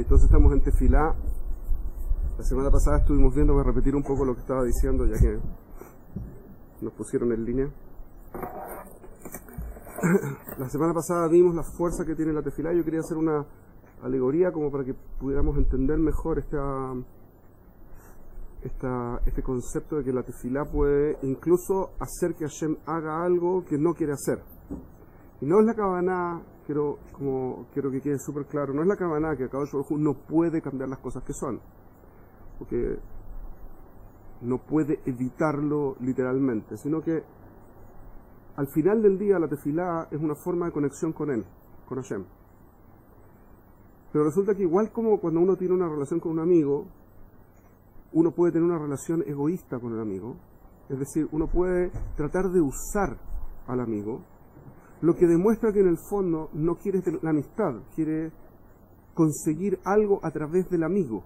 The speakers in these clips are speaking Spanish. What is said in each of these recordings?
Entonces estamos en Tefilá. La semana pasada estuvimos viendo, voy a repetir un poco lo que estaba diciendo, ya que nos pusieron en línea. La semana pasada vimos la fuerza que tiene la Tefilá. Yo quería hacer una alegoría como para que pudiéramos entender mejor este concepto de que la Tefilá puede incluso hacer que Hashem haga algo que no quiere hacer. Y no es la Kavaná, quiero que quede súper claro, no es la Kavaná que Akadosh Baruj Hu no puede cambiar las cosas que son, porque no puede evitarlo literalmente, sino que al final del día la Tefilá es una forma de conexión con Él, con Hashem. Pero resulta que igual como cuando uno tiene una relación con un amigo, uno puede tener una relación egoísta con el amigo, es decir, uno puede tratar de usar al amigo, lo que demuestra que en el fondo no quiere la amistad, quiere conseguir algo a través del amigo.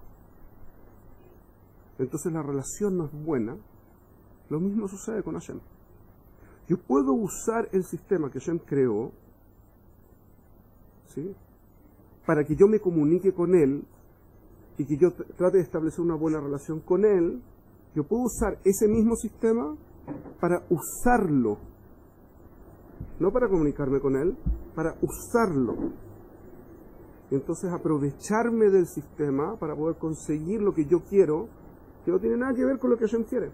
Entonces la relación no es buena. Lo mismo sucede con Hashem. Yo puedo usar el sistema que Hashem creó, ¿sí?, para que yo me comunique con Él y que yo trate de establecer una buena relación con Él. Yo puedo usar ese mismo sistema para usarlo, no para comunicarme con Él, para usarlo. Y entonces aprovecharme del sistema para poder conseguir lo que yo quiero, que no tiene nada que ver con lo que Hashem quiere.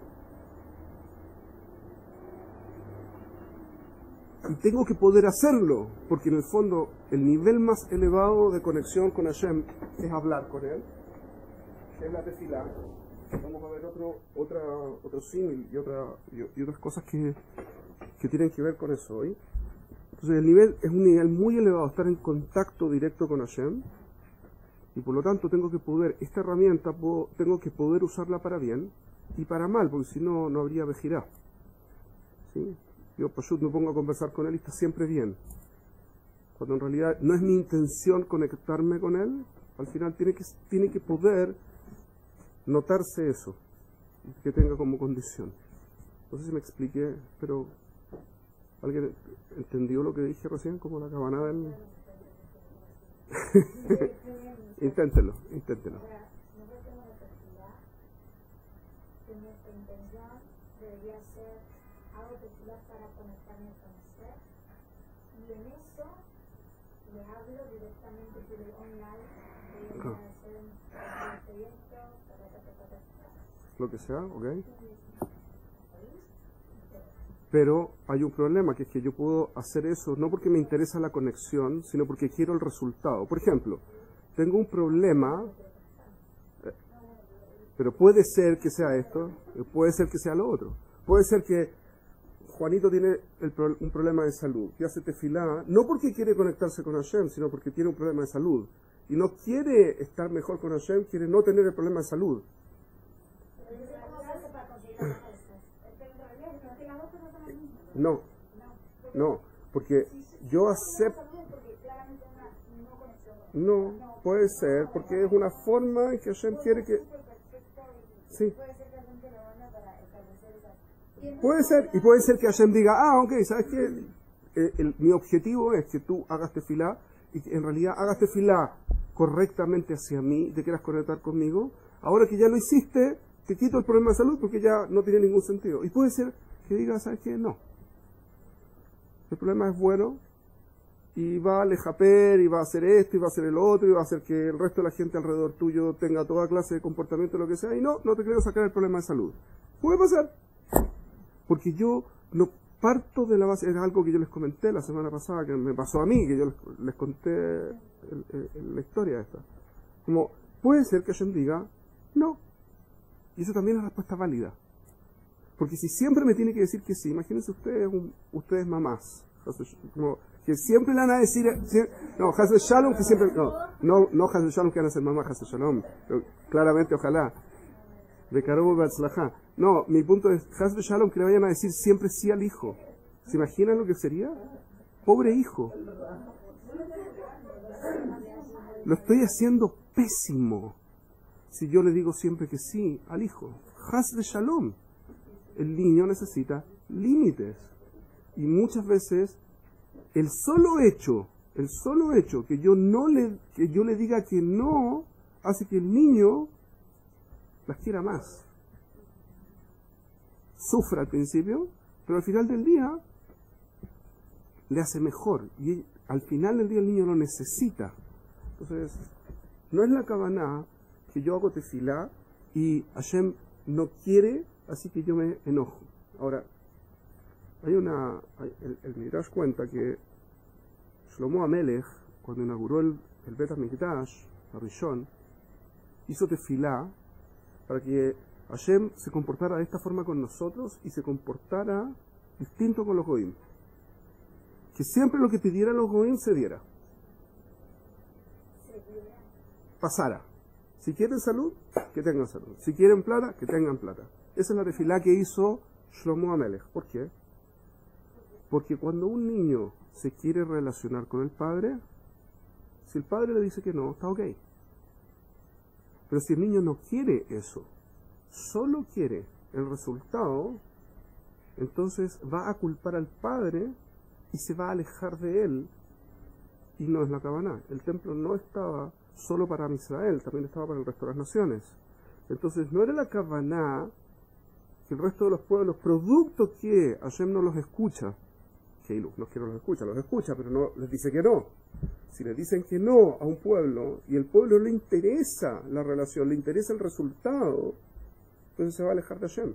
Y tengo que poder hacerlo, porque en el fondo el nivel más elevado de conexión con Hashem es hablar con Él, es la Tefilá. Vamos a ver otro símil y otras cosas que tienen que ver con eso hoy. Entonces el nivel es un nivel muy elevado, estar en contacto directo con Hashem, y por lo tanto tengo que poder, esta herramienta tengo que poder usarla para bien y para mal, porque si no, no habría Bejirá, ¿sí? Yo me pongo a conversar con Él y está siempre bien, cuando en realidad no es mi intención conectarme con Él. Al final tiene que poder notarse eso, que tenga como condición. No sé si me expliqué, pero ¿alguien entendió lo que dije recién? Como la cabana del... Inténtelo. Nuestra intención debería ser hago tefilá para conectarme con usted, y en eso le hablo directamente por el online, voy a hacer un proyecto, lo que sea, ¿ok? Pero hay un problema, que es que yo puedo hacer eso no porque me interesa la conexión, sino porque quiero el resultado. Por ejemplo, tengo un problema, pero puede ser que sea esto, puede ser que sea lo otro. Puede ser que Juanito tiene un problema de salud y hace tefilá, no porque quiere conectarse con Hashem, sino porque tiene un problema de salud. Y no quiere estar mejor con Hashem, quiere no tener el problema de salud. No, porque yo acepto... No, puede ser, porque es una forma en que Hashem quiere que... Sí. Puede ser, y puede ser que Hashem diga, ok, ¿sabes qué? Mi objetivo es que tú hagas tefilá, y que en realidad hagas tefilá correctamente hacia mí, y te quieras conectar conmigo. Ahora que ya lo hiciste, te quito el problema de salud porque ya no tiene ningún sentido. Y puede ser que diga, ¿sabes qué? No. El problema es bueno, y va a lejaper, y va a hacer esto, y va a hacer el otro, y va a hacer que el resto de la gente alrededor tuyo tenga toda clase de comportamiento, lo que sea, y no te quiero sacar el problema de salud. Puede pasar. Porque yo no parto de la base, era algo que yo les comenté la semana pasada, que me pasó a mí, que yo les conté la historia esta. Como, puede ser que Hashem diga, no. Y eso también es respuesta válida. Porque si siempre me tiene que decir que sí, imagínense ustedes mamás, como que siempre le van a decir, no, Hasbe Shalom, que siempre, no Hasbe Shalom que van a ser mamá, Hasbe Shalom, pero claramente ojalá, de Karobu Batzlajá. No, mi punto es, Hasbe Shalom, que le vayan a decir siempre sí al hijo. ¿Se imaginan lo que sería? Pobre hijo. Lo estoy haciendo pésimo si yo le digo siempre que sí al hijo. Hasbe Shalom. El niño necesita límites. Y muchas veces el solo hecho que yo le diga que no, hace que el niño las quiera más. Sufre al principio, pero al final del día le hace mejor. Y al final del día el niño lo necesita. Entonces, no es la kavaná que yo hago tefilá y Hashem no quiere, así que yo me enojo. Ahora, el Midrash cuenta que Shlomo HaMelech, cuando inauguró el Bet HaMikdash, la Rishon, hizo tefilá para que Hashem se comportara de esta forma con nosotros y se comportara distinto con los goim. Que siempre lo que pidiera los goim se diera. Pasara. Si quieren salud, que tengan salud. Si quieren plata, que tengan plata. Esa es la tefilá que hizo Shlomo HaMelech. ¿Por qué? Porque cuando un niño se quiere relacionar con el padre, si el padre le dice que no, está ok. Pero si el niño no quiere eso, solo quiere el resultado, entonces va a culpar al padre y se va a alejar de él. Y no es la kavaná. El templo no estaba solo para Israel, también estaba para el resto de las naciones. Entonces no era la kavaná que el resto de los pueblos, producto que Hashem no los escucha, que no es que no los escucha, pero no les dice que no. Si le dicen que no a un pueblo y el pueblo le interesa la relación, le interesa el resultado, entonces se va a alejar de Hashem.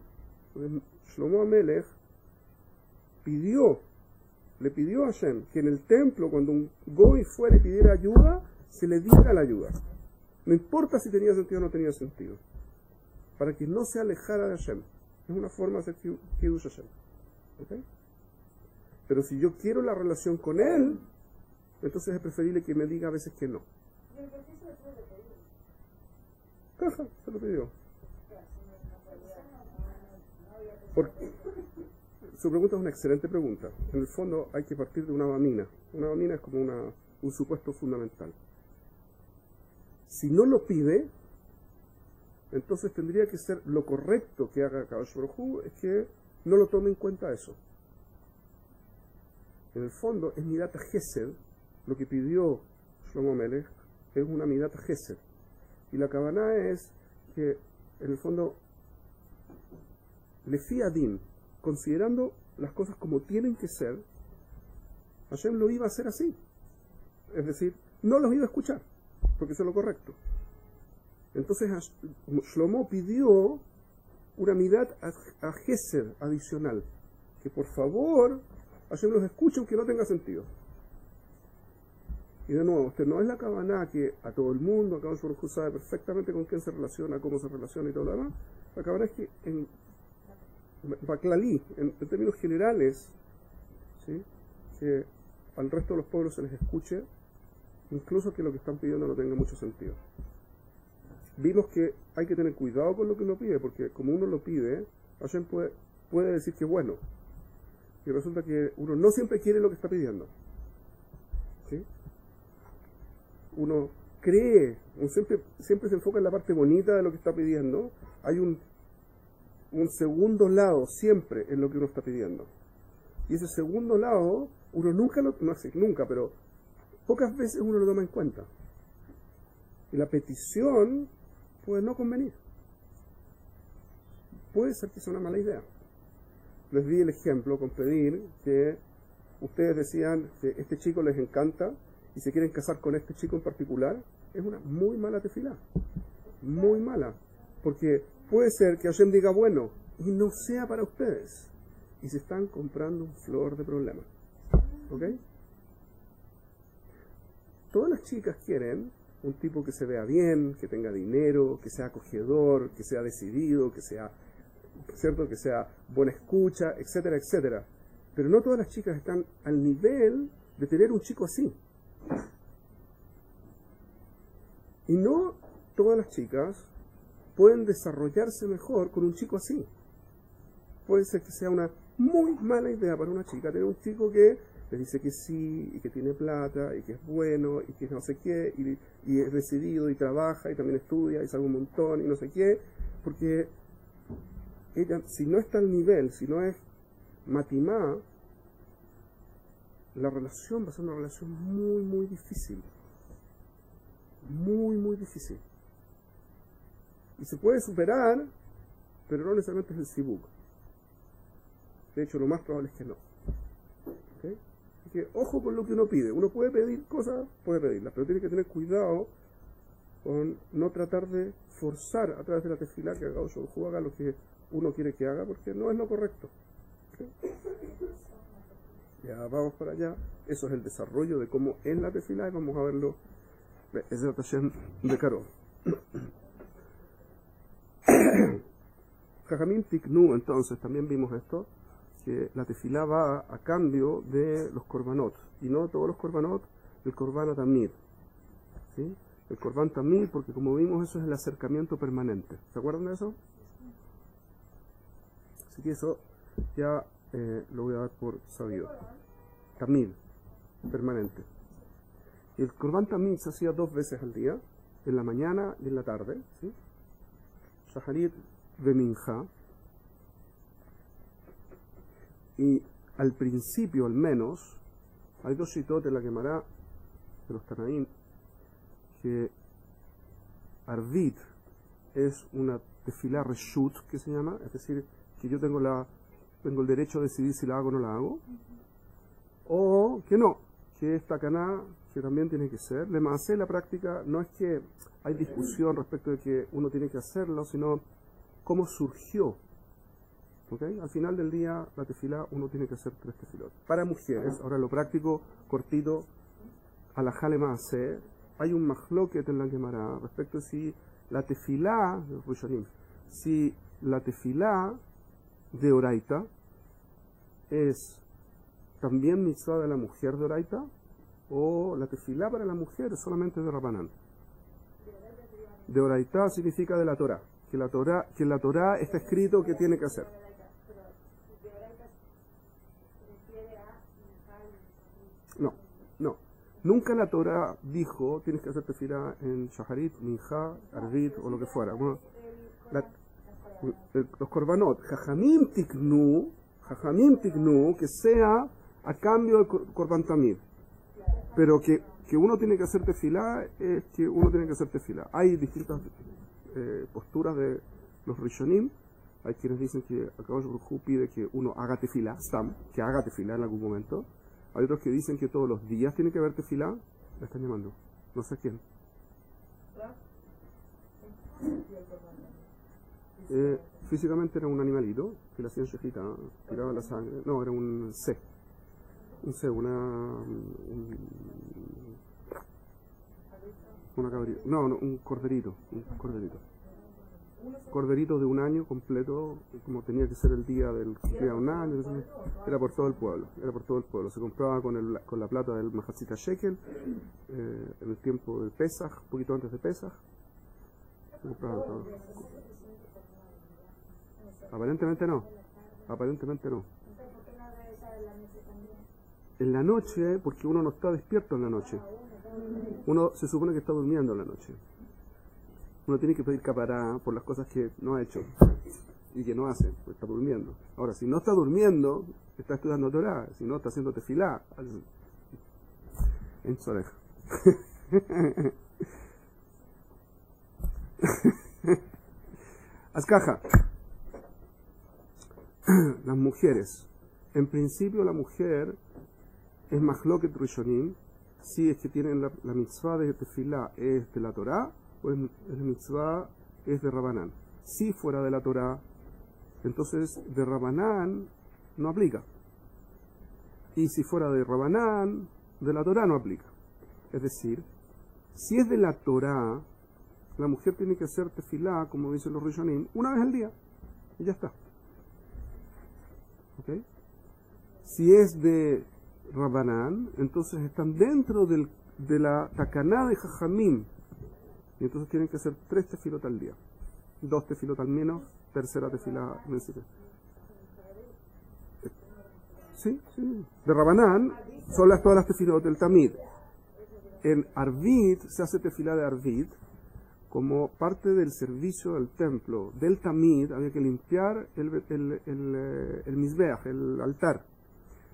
Entonces, Shlomo HaMelech le pidió a Hashem que en el templo, cuando un goy fuera y pidiera ayuda, se le diera la ayuda. No importa si tenía sentido o no tenía sentido. Para que no se alejara de Hashem. Es una forma de hacer Kiddush Hashem. ¿Okay? Pero si yo quiero la relación con él, entonces es preferible que me diga a veces que no. Caja, se lo pidió. Porque su pregunta es una excelente pregunta. En el fondo hay que partir de una bamina. Una bamina es como un supuesto fundamental. Si no lo pide, entonces tendría que ser lo correcto que haga Kadosh Baruj Hu, es que no lo tome en cuenta eso. En el fondo es Midata Gesed, lo que pidió Shlomo HaMelech es una Midata Gesed. Y la kavaná es que en el fondo Lefi Adin, considerando las cosas como tienen que ser, Hashem lo iba a hacer así. Es decir, no los iba a escuchar, porque eso es lo correcto. Entonces Shlomo pidió una midat a Gesed adicional, que por favor Hashem los escuche aunque no tenga sentido. Y de nuevo, no es la kavaná que a todo el mundo, Kadosh Baruj Hu sabe perfectamente con quién se relaciona, cómo se relaciona y todo lo demás. La kavaná es que en términos generales, ¿sí?, que al resto de los pueblos se les escuche, incluso que lo que están pidiendo no tenga mucho sentido. Vimos que hay que tener cuidado con lo que uno pide, porque como uno lo pide, Hashem puede decir que es bueno. Y resulta que uno no siempre quiere lo que está pidiendo. ¿Sí? Uno cree, uno siempre se enfoca en la parte bonita de lo que está pidiendo. Hay un segundo lado siempre en lo que uno está pidiendo. Y ese segundo lado, uno nunca, pero pocas veces uno lo toma en cuenta. Y la petición puede no convenir. Puede ser que sea una mala idea. Les di el ejemplo con pedir que ustedes decían que este chico les encanta y se quieren casar con este chico en particular. Es una muy mala tefilá. Muy mala. Porque puede ser que Hashem diga bueno y no sea para ustedes. Y se están comprando un flor de problema. ¿Ok? Todas las chicas quieren un tipo que se vea bien, que tenga dinero, que sea acogedor, que sea decidido, que sea, ¿cierto?, que sea buena escucha, etcétera, etcétera. Pero no todas las chicas están al nivel de tener un chico así. Y no todas las chicas pueden desarrollarse mejor con un chico así. Puede ser que sea una muy mala idea para una chica tener un chico que le dice que sí, y que tiene plata, y que es bueno, y que no sé qué, y es decidido, y trabaja, y también estudia, y sabe un montón, y no sé qué, porque ella, si no está al nivel, si no es matimá, la relación va a ser una relación muy, muy difícil. Muy, muy difícil. Y se puede superar, pero no necesariamente es el sibuk. De hecho, lo más probable es que no. ¿Okay? Así que ojo con lo que uno pide. Uno puede pedir cosas, puede pedirlas, pero tiene que tener cuidado con no tratar de forzar a través de la tefilá que haga o haga lo que uno quiere que haga, porque no es lo correcto. ¿Okay? Ya vamos para allá. Eso es el desarrollo de cómo es la tefilá y vamos a verlo de Caro. Jajamim Tiknu, entonces, también vimos esto, que la tefilá va a cambio de los korbanot, y no todos los korbanot, el korban tamid, ¿sí? El korban tamid, porque como vimos, eso es el acercamiento permanente. ¿Se acuerdan de eso? Así que eso ya lo voy a dar por sabido. Tamid, permanente. Y el korban tamid se hacía 2 veces al día, en la mañana y en la tarde, ¿sí? Shaharit de Minja, y al principio al menos hay 2 shitot en la Gemara de los Tanaín, que Arvit es una tefilá reshut, que se llama, es decir, que yo tengo el derecho a decidir si la hago o no la hago, o que no, que esta caná, que también tiene que ser. Le masé la práctica, no es que hay discusión respecto de que uno tiene que hacerlo, sino cómo surgió. ¿Okay? Al final del día, la tefilá, uno tiene que hacer 3 tefilot. Para mujeres, ahora lo práctico, cortito, alajá le masé, hay un mahloket en la Gemara respecto de si la tefilá, si la tefilá de Oraita es también mitzvah de la mujer de Oraita, o la tefilá para la mujer es solamente de Rabanán. De Oraita significa de la Torah, que en la Torah está escrito que tiene que hacer. No. Nunca la Torah dijo tienes que hacer tefilá en Shaharit, Minja, Arvit o lo que fuera. Bueno, los korbanot, Jajamim Tiknu, que sea a cambio del korban tamid. Pero que uno tiene que hacer tefilá, es que uno tiene que hacer tefilá. Hay distintas posturas de los Rishonim. Hay quienes dicen que Akadosh Baruj Hu pide que uno haga tefilá, que haga tefilá en algún momento. Hay otros que dicen que todos los días tiene que haber tefilá. La están llamando. No sé quién. Físicamente era un animalito que le hacían shejita, tiraba la sangre. No, era un C. Una cabrita. No, un corderito. Corderito de 1 año completo, como tenía que ser el día del cumplía 1 año, era por todo el pueblo, se compraba con la plata del Mahatzita Shekel, en el tiempo del Pesach, un poquito antes de Pesach, se compraba todo. Aparentemente no. En la noche, porque uno no está despierto en la noche, uno se supone que está durmiendo en la noche. Uno tiene que pedir capará por las cosas que no ha hecho y que no hace, pues está durmiendo. Ahora, si no está durmiendo, está estudiando Torah, si no, está haciendo tefilá. En su oreja. Azcaja. Las mujeres. En principio, la mujer es mahloket rishonim, si es que tienen la mitzvah de tefilá es de la Torah, pues el mitzvah es de Rabanán. Si fuera de la Torah, entonces de Rabanán no aplica. Y si fuera de Rabanán, de la Torah no aplica. Es decir, si es de la Torah, la mujer tiene que hacer tefilá, como dicen los Rishonim, 1 vez al día. Y ya está. ¿Okay? Si es de Rabanán, entonces están dentro de la takaná de Jajamim. Y entonces tienen que hacer 3 tefilot al día. 2 tefilot al menos, tercera tefilá. Sí. De Rabanán son todas las tefilot del Tamid. En Arvit se hace tefilá de Arvit. Como parte del servicio del templo, del Tamid, había que limpiar el Mizbeach, el altar.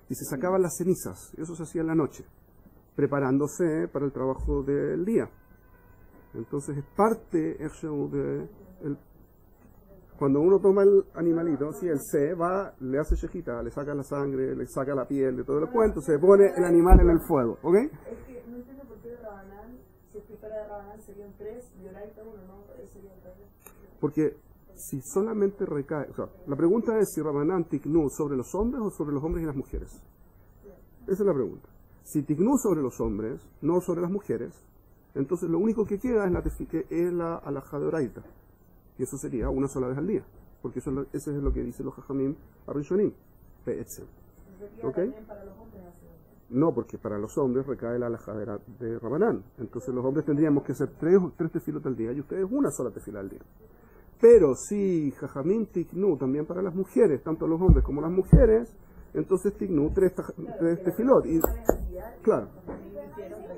Y se sacaban las cenizas. Eso se hacía en la noche, preparándose para el trabajo del día. Entonces es parte del Cuando uno toma el animalito, sí, el C, va, le hace shejita, le saca la sangre, le saca la piel, de todo el cuento, se pone el animal en el fuego, ¿ok? Es que no entiendo por qué de Rabanán, si es que fuera de Rabanán serían 3, de Oraita 1, ¿no? Serían 3. Porque si solamente recae, o sea, la pregunta es si Rabanán tiknu sobre los hombres o sobre los hombres y las mujeres. Esa es la pregunta. Si tiknu sobre los hombres, no sobre las mujeres, entonces lo único que queda es la alajá de Oraita. Y eso sería una sola vez al día. Porque eso es lo que dicen los Jajamim Arishonim. ¿Ok? No, porque para los hombres recae la alajá de Rabanán. Entonces los hombres tendríamos que hacer tres tefilot al día y ustedes una sola tefila al día. Pero si Jajamim tiknu también para las mujeres, tanto los hombres como las mujeres, entonces tiknu tres tefilot. Y, claro,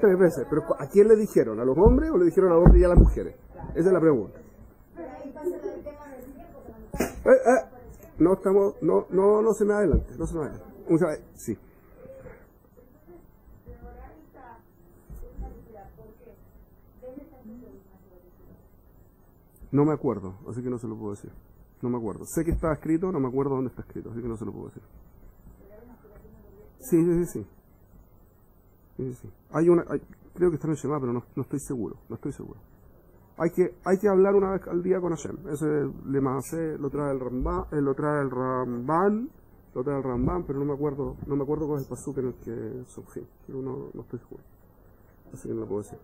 3 veces. Pero ¿a quién le dijeron? ¿A los hombres o le dijeron a los hombres y a las mujeres? Esa es la pregunta. No estamos, no se me adelante, no se me adelante. Sí. No me acuerdo, así que no se lo puedo decir. No me acuerdo. Sé que está escrito, no me acuerdo dónde está escrito, así que no se lo puedo decir. Sí. Creo que está en el Shema, pero no estoy seguro, Hay que hablar una vez al día con Hashem. Ese Lemase lo trae el Ramban, pero no me acuerdo cuál es el pasuk en el que surgí. No estoy seguro. Así que no lo puedo decir.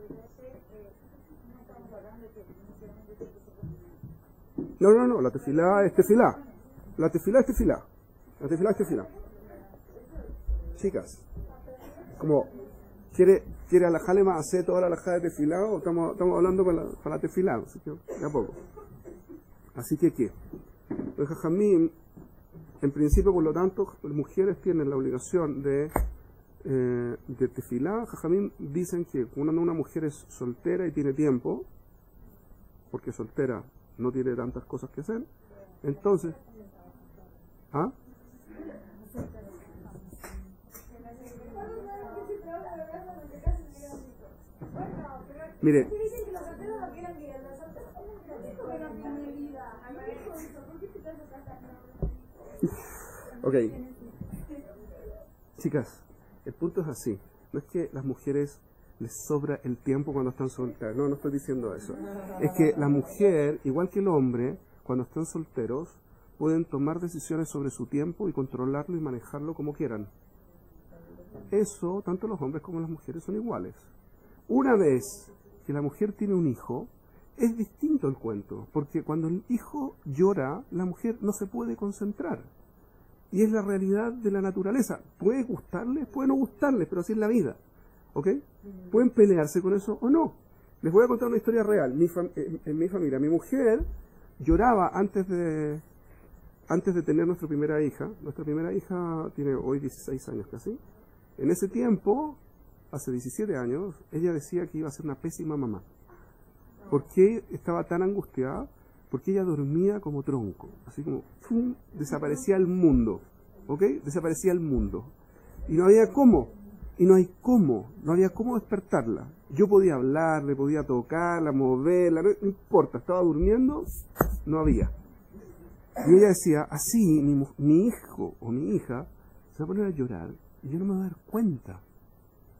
No, la tefilá es tefilá. La tefilá es tefilá. Chicas, como quiere alajale más hacer toda la alajá de tefilá o estamos hablando para la tefilá, así que de a poco. Así que ¿qué? Los jajamim, en principio, por lo tanto, las mujeres tienen la obligación de tefilá. Jajamim dicen que cuando una mujer es soltera y tiene tiempo, porque soltera no tiene tantas cosas que hacer, entonces, ¿ah? Mire, ok, chicas, el punto es así. No es que las mujeres les sobra el tiempo cuando están solteras. No estoy diciendo eso. Es que la mujer, igual que el hombre, cuando están solteros, pueden tomar decisiones sobre su tiempo y controlarlo y manejarlo como quieran. Eso, tanto los hombres como las mujeres son iguales. Una vez que la mujer tiene un hijo, es distinto el cuento, porque cuando el hijo llora, la mujer no se puede concentrar. Y es la realidad de la naturaleza. Puede gustarles, puede no gustarles, pero así es la vida. ¿Ok? Pueden pelearse con eso o no. Les voy a contar una historia real. En mi familia, mi mujer lloraba antes de tener nuestra primera hija. Nuestra primera hija tiene hoy 16 años casi. En ese tiempo, hace 17 años, ella decía que iba a ser una pésima mamá. ¿Por qué estaba tan angustiada? Porque ella dormía como tronco. Así como, ¡fum!, desaparecía el mundo. ¿Ok? Desaparecía el mundo. Y no había cómo. No había cómo despertarla. Yo podía hablarle, podía tocarla, moverla, no importa, estaba durmiendo, no había. Y ella decía, así mi hijo o mi hija se va a poner a llorar y yo no me voy a dar cuenta.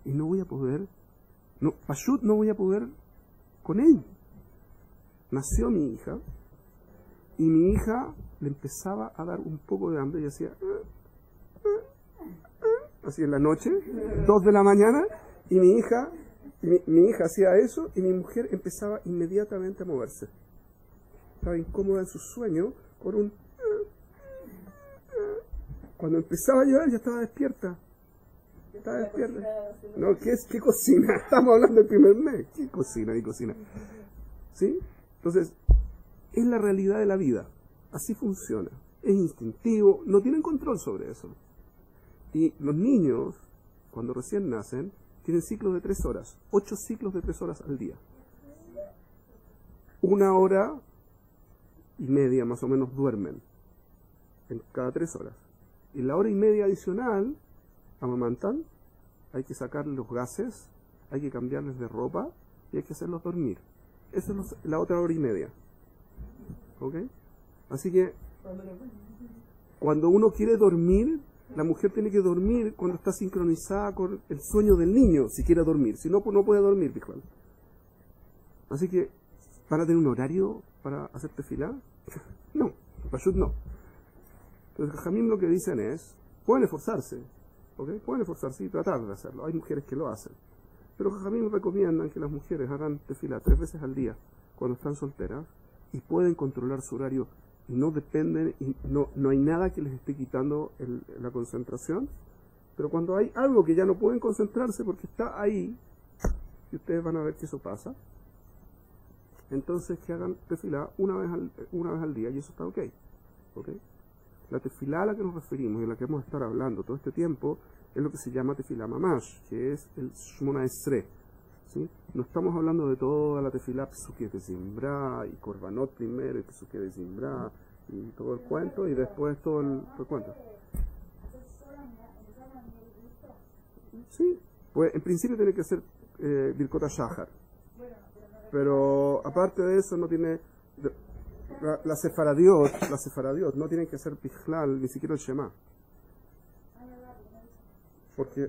Y no voy a poder, Pashut no voy a poder con él. Nació mi hija y mi hija le empezaba a dar un poco de hambre y decía, así en la noche, 2 de la mañana, y mi hija hacía eso y mi mujer empezaba inmediatamente a moverse. Estaba incómoda en su sueño con un... Cuando empezaba a llorar ya estaba despierta. No, ¿qué cocina? Estamos hablando del primer mes. ¿Qué cocina? ¿Sí? Entonces, es la realidad de la vida. Así funciona. Es instintivo, no tienen control sobre eso. Y los niños, cuando recién nacen, tienen ciclos de 3 horas. 8 ciclos de 3 horas al día. 1 hora y media más o menos duermen. En cada 3 horas. Y la hora y media adicional, amamantan, hay que sacarles los gases, hay que cambiarles de ropa y hay que hacerlos dormir. Esa es la otra hora y media. ¿Ok? Así que cuando uno quiere dormir, la mujer tiene que dormir cuando está sincronizada con el sueño del niño, si quiere dormir. Si no, pues no puede dormir, dijo él. Así que, ¿van a tener un horario para hacer tefilá? No, Pashut no. Entonces, Jajamim lo que dicen es, pueden esforzarse, ¿ok? Pueden esforzarse y tratar de hacerlo. Hay mujeres que lo hacen. Pero Jajamim recomiendan que las mujeres hagan tefilá 3 veces al día cuando están solteras y pueden controlar su horario y no dependen, y no hay nada que les esté quitando la concentración. Pero cuando hay algo que ya no pueden concentrarse porque está ahí, y ustedes van a ver que eso pasa, entonces que hagan tefilá una vez al día y eso está ok. La tefilá a la que nos referimos y a la que vamos a estar hablando todo este tiempo es lo que se llama tefilá mamash, que es el Shmona Esrei, ¿sí? No estamos hablando de toda la tefilá Psuké de Zimbra y Korbanot primero y Psuké de Zimbra y todo el cuento y después todo el cuento. Sí, pues en principio tiene que ser Birkot HaShahar. Pero aparte de eso no tiene la sefaradiot no tienen que hacer Pijlal, ni siquiera el Shema. Porque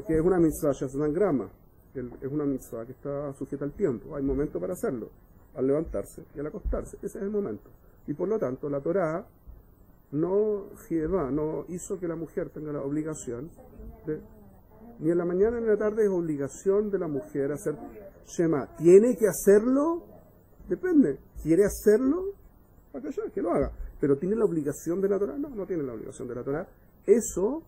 es una mitzvah Shaznan Grama, es una mitzvah que está sujeta al tiempo, hay momento para hacerlo, al levantarse y al acostarse, ese es el momento. Y por lo tanto la Torá no hizo que la mujer tenga la obligación ni en la mañana ni en la tarde es obligación de la mujer hacer Shema. ¿Tiene que hacerlo? Depende. ¿Quiere hacerlo? Que lo haga. Pero ¿tiene la obligación de la Torá? No tiene la obligación de la Torá. Eso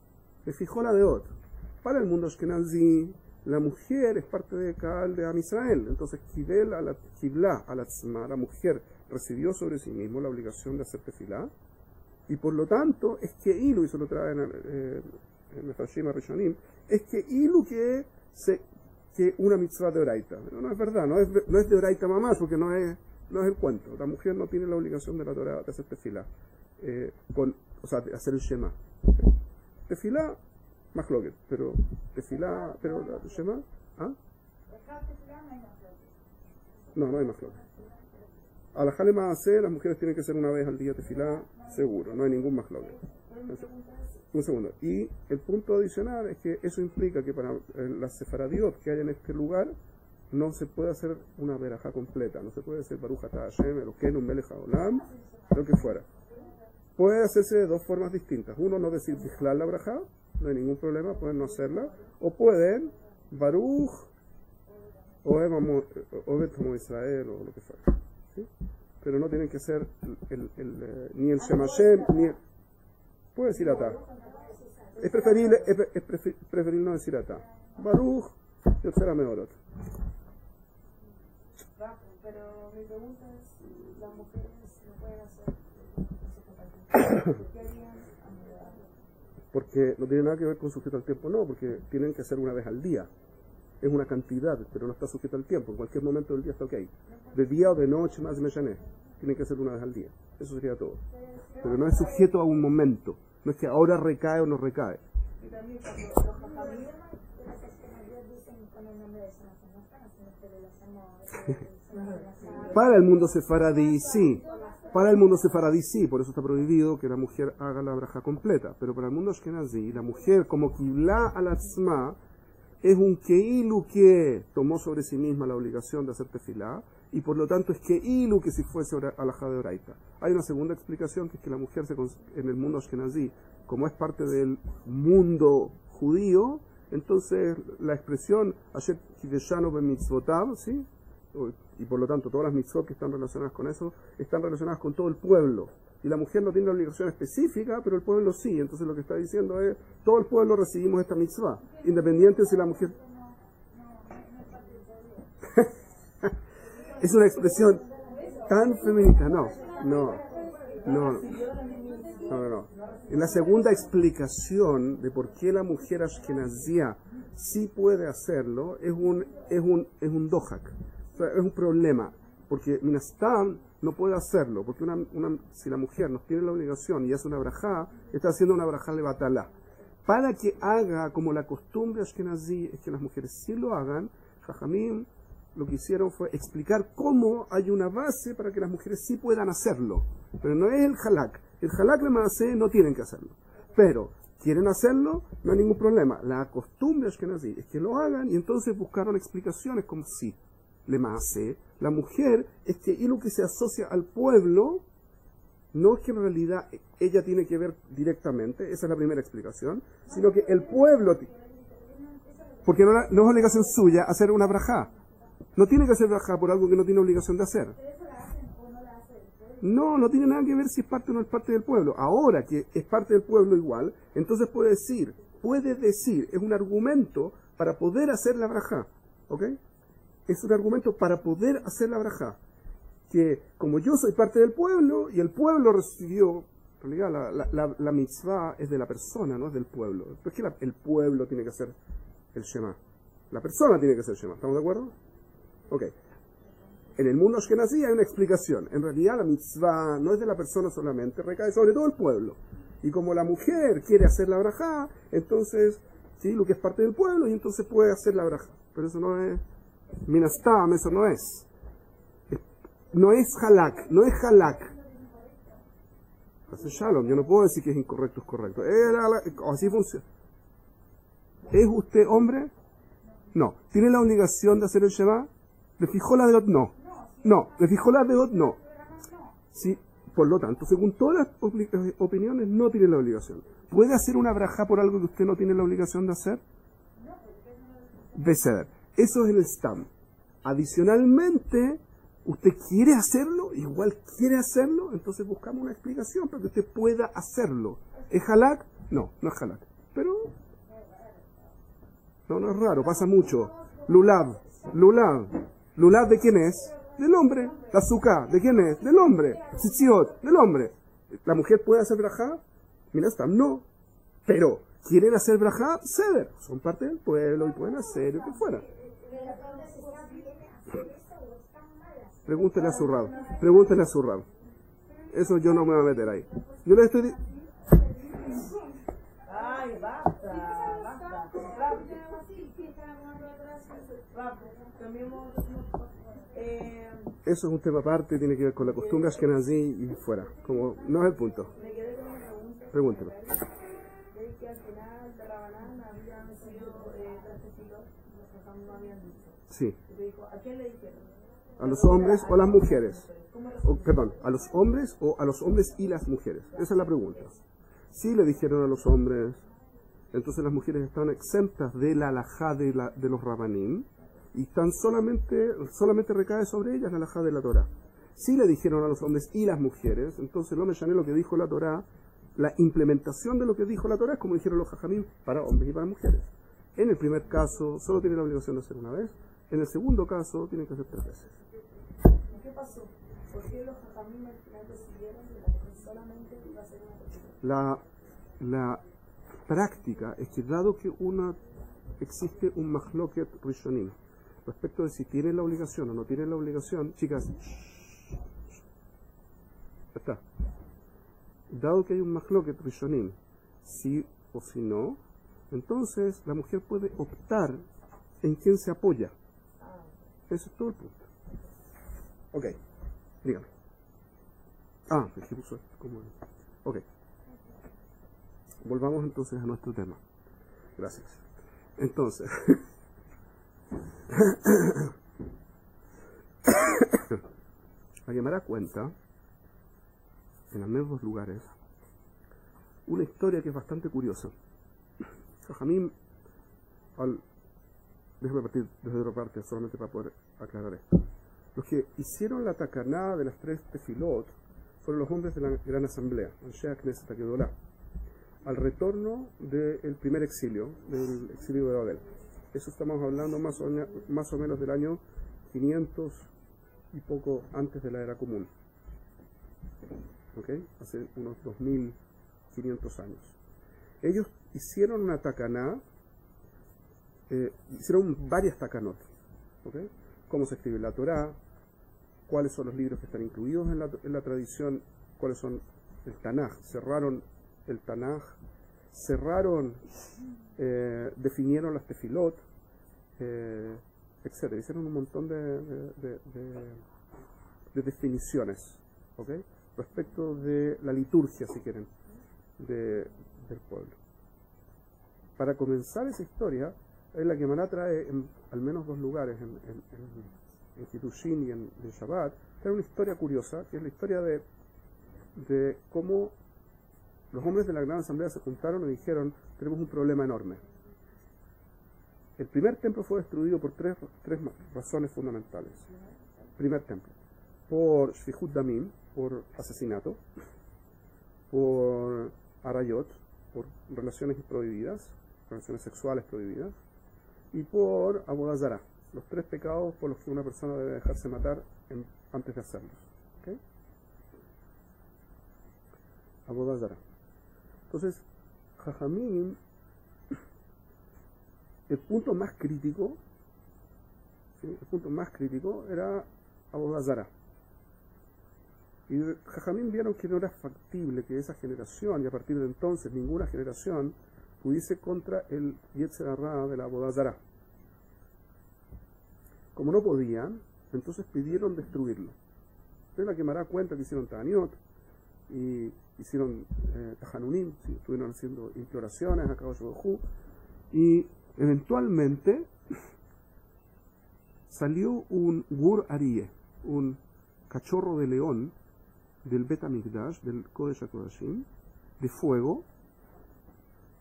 le fijó la de otro. Para el mundo ashkenazí, la mujer es parte de Kaal de Am Israel. Entonces, la mujer recibió sobre sí mismo la obligación de hacer tefilá. Y por lo tanto, es que Ilu, y se lo traen en Mefashim Rishonim, es que Ilu que una mitzvah de Oraita. No es verdad, no es de Oraita mamás, porque no es el cuento. La mujer no tiene la obligación de la Torah de hacer tefilá, de hacer el Shema. Tefilá, machloket, pero tefilá, pero el Shema, ¿ah? No hay machloket. A la Jale Maaseh, las mujeres tienen que hacer una vez al día tefilá, seguro, no hay ningún machloket. Un segundo. Y el punto adicional es que eso implica que para las sefaradiot que hay en este lugar no se puede hacer una verajá completa, no se puede hacer Baruch Atah Hashem, Elokeinu Melech Haolam, lo que fuera. Puede hacerse de dos formas distintas. Uno, no decir Bichlal la verajá, no hay ningún problema, pueden no hacerla, o pueden Baruch o Bet Israel o lo que fuera. ¿Sí? Pero no tienen que ser ni el Shem Hashem, ni el... Puede decir Atah. Es preferible no decir Atah. Baruch, Yotzera Meorot. Pero mi pregunta es, las mujeres no pueden hacer ¿por qué harían anuladas? Porque no tiene nada que ver con sujeto al tiempo, no, porque tienen que hacer una vez al día. Es una cantidad, pero no está sujeto al tiempo. En cualquier momento del día está ok. De día o de noche, más me llené. Tienen que hacer una vez al día. Eso sería todo. Pero no es sujeto a un momento. No es que ahora recae o no recae. Y también cuando los jajamim Para el mundo sefaradí sí. Para el mundo sefaradí sí. Por eso está prohibido que la mujer haga la braja completa. Pero para el mundo ashkenazí, la mujer como kiblá al atzma es un keilu que tomó sobre sí misma la obligación de hacer tefilá. Y por lo tanto es keilu que si fuese alajá de oraita. Hay una segunda explicación que es que la mujer en el mundo ashkenazí, como es parte del mundo judío, entonces la expresión Asher kideshanu bemitzvotav, ¿sí? Y por lo tanto todas las mitzvot que están relacionadas con eso están relacionadas con todo el pueblo. Y la mujer no tiene la obligación específica, pero el pueblo sí. Entonces lo que está diciendo es, todo el pueblo recibimos esta mitzvah, independiente si la mujer... Es una expresión tan feminista. No. En la segunda explicación de por qué la mujer ashkenazía sí puede hacerlo es un dohak. O sea, es un problema, porque Minastam no puede hacerlo, porque si la mujer no tiene la obligación y hace una brajá, está haciendo una brajá de batalá. Para que haga como la costumbre ashkenazí es que las mujeres sí lo hagan, Jajamim lo que hicieron fue explicar cómo hay una base para que las mujeres sí puedan hacerlo. Pero no es el halak. El halak le maaseh no tienen que hacerlo. Pero, quieren hacerlo, no hay ningún problema. La costumbre ashkenazí es que lo hagan y entonces buscaron explicaciones como si le maaseh. La mujer es que y lo que se asocia al pueblo, no es que en realidad ella tiene que ver directamente, esa es la primera explicación, sino que el pueblo, porque no es obligación suya hacer una brajá. No tiene que hacer brajá por algo que no tiene obligación de hacer. No tiene nada que ver si es parte o no es parte del pueblo. Ahora que es parte del pueblo igual, entonces puede decir, es un argumento para poder hacer la brajá. ¿Ok? Es un argumento para poder hacer la brajá. Que como yo soy parte del pueblo y el pueblo recibió, en realidad la mitzvah es de la persona, no es del pueblo. ¿Por qué el pueblo tiene que hacer el Shema? La persona tiene que hacer el Shema. ¿Estamos de acuerdo? Ok. En el mundo ashkenazí hay una explicación. En realidad la mitzvah no es de la persona solamente, recae sobre todo el pueblo. Y como la mujer quiere hacer la brajá, entonces, sí, lo que es parte del pueblo, y entonces puede hacer la brajá. Pero eso no es, minastam, eso no es. No es halak, no es halak. Hace shalom, yo no puedo decir que es incorrecto, es correcto. Así funciona. ¿Es usted hombre? No. ¿Tiene la obligación de hacer el Shema? ¿Le fijó la deot? No. No. ¿Le fijó la deot? No. Sí, por lo tanto, según todas las opiniones, no tiene la obligación. ¿Puede hacer una brajá por algo que usted no tiene la obligación de hacer? Beseder. Eso es en el stam. Adicionalmente, usted quiere hacerlo, igual quiere hacerlo, entonces buscamos una explicación para que usted pueda hacerlo. ¿Es halak? No es halak. Pero no es raro, pasa mucho. Lulav. ¿Lulav de quién es? Del hombre. La suká, ¿de quién es? Del hombre. Tzitziot, del hombre. ¿La mujer puede hacer brajá? Mira, no. Pero, ¿quieren hacer brajá? Ceder. Son parte del pueblo y pueden hacer lo que fuera. Pregúntele a su Rab. Eso yo no me voy a meter ahí. Yo le estoy... Ay, basta. Eso es un tema aparte, tiene que ver con la costumbre ashkenazí y fuera. Como no es el punto. Me quedé con una pregunta. Pregúntelo. Es que al final de Rabanán habían sido tres testigos, los que no habían dicho. Sí. Y te dijo, ¿a quién le dijeron? ¿A los hombres o a las mujeres? Perdón, ¿a los hombres o a los hombres y las mujeres? Esa es la pregunta. Sí le dijeron a los hombres, entonces las mujeres están exentas de la halajá de los rabanim y están solamente recae sobre ellas la halajá de la Torá. Sí le dijeron a los hombres y las mujeres, entonces no me llané lo que dijo la Torá, la implementación de lo que dijo la Torá es como dijeron los jajamim para hombres y para mujeres. En el primer caso solo tiene la obligación de hacer una vez, en el segundo caso tienen que hacer 3 veces. ¿Qué pasó? ¿Por qué los jajamim al final decidieron que solamente iba a ser una persona? La práctica es que dado que existe un mahloket rishonim respecto de si tiene la obligación o no tiene la obligación, chicas, está. Dado que hay un mahloket rishonim, sí o si no, entonces la mujer puede optar en quién se apoya. Ese es todo el punto. Ok, dígame. Es que puso esto como... Ok. Volvamos entonces a nuestro tema. Gracias. Entonces, la Gemara cuenta, en al menos 2 lugares, una historia que es bastante curiosa. Jajamim, déjame partir desde otra parte solamente para poder aclarar esto. Los que hicieron la tacaná de las 3 tefilot fueron los hombres de la Gran Asamblea, Anshe Knesset HaGedolá, al retorno del primer exilio, del exilio de Babel. Eso estamos hablando más o menos del año 500 y poco antes de la era común. ¿Ok? Hace unos 2500 años. Ellos hicieron una tacaná, hicieron varias takanot. ¿Ok? Cómo se escribe la Torá, cuáles son los libros que están incluidos en la tradición, cuáles son el Tanaj. Cerraron el Tanaj, definieron las tefilot, etc. Hicieron un montón de definiciones, ¿ok? Respecto de la liturgia, si quieren, del pueblo. Para comenzar esa historia, es la que Maná trae en al menos dos lugares, en Kiddushin y en Shabbat, trae una historia curiosa, que es la historia de cómo los hombres de la Gran Asamblea se juntaron y dijeron: tenemos un problema enorme. El primer templo fue destruido por tres razones fundamentales. Primer templo, por Shfichut Damim, por asesinato, por Arayot, por relaciones prohibidas, relaciones sexuales prohibidas, y por Avodah Zará, los tres pecados por los que una persona debe dejarse matar antes de hacerlos. ¿Okay? Avodah Zará. Entonces, Jajamim, el punto más crítico, ¿sí? El punto más crítico era Avodah Zará. Y Jajamim vieron que no era factible que esa generación, y a partir de entonces ninguna generación, pudiese contra el Yetzer Hará de la Avodah Zará. Como no podían, entonces pidieron destruirlo. Entonces la Gemara cuenta que hicieron Ta'aniot, y hicieron Tahanunim, ¿sí? Estuvieron haciendo imploraciones a Kadosh Baruj Hu, y eventualmente salió un Gur Aryeh, un cachorro de león del Bet HaMikdash, del Kodesh HaKodashim, de fuego.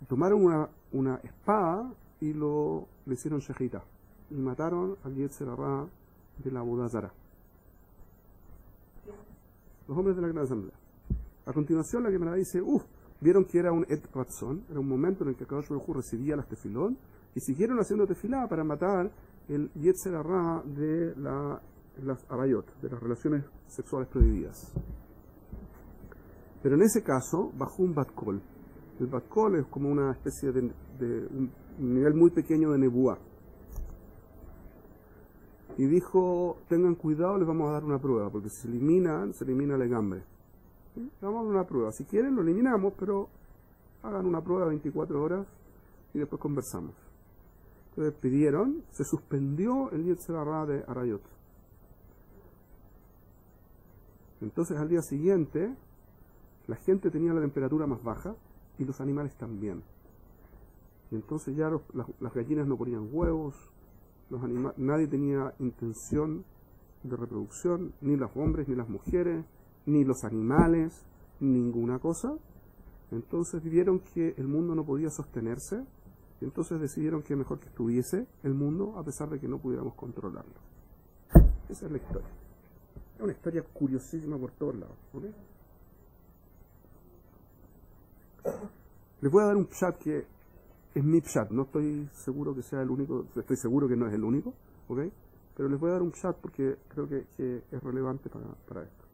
Tomaron una espada y le hicieron shechita y mataron al Yetzer Hará de la Avodah Zará. Los hombres de la Gran Asamblea. A continuación la Gemara dice: vieron que era un Et Ratzon, era un momento en el que Kadosh Baruj Hu recibía las tefilón, y siguieron haciendo tefilá para matar el Yetzer Hará de las arayot, de las relaciones sexuales prohibidas. Pero en ese caso bajó un Bat Kol. El Bat Kol es como una especie de un nivel muy pequeño de nebuá. Y dijo: tengan cuidado, les vamos a dar una prueba, porque si se elimina el gambre. ¿Sí? Vamos a dar una prueba. Si quieren lo eliminamos, pero hagan una prueba de 24 horas y después conversamos. Entonces pidieron, se suspendió el Yetzer Hará de Arayot. Entonces al día siguiente la gente tenía la temperatura más baja y los animales también. Y entonces ya las gallinas no ponían huevos, nadie tenía intención de reproducción, ni los hombres, ni las mujeres, ni los animales, ninguna cosa. Entonces vieron que el mundo no podía sostenerse, y entonces decidieron que mejor que estuviese el mundo a pesar de que no pudiéramos controlarlo. Esa es la historia. Es una historia curiosísima por todos lados. ¿Okay? Les voy a dar un pshat que es mi pshat, no estoy seguro que sea el único, estoy seguro que no es el único, ¿okay? Pero les voy a dar un pshat porque creo que es relevante para esto.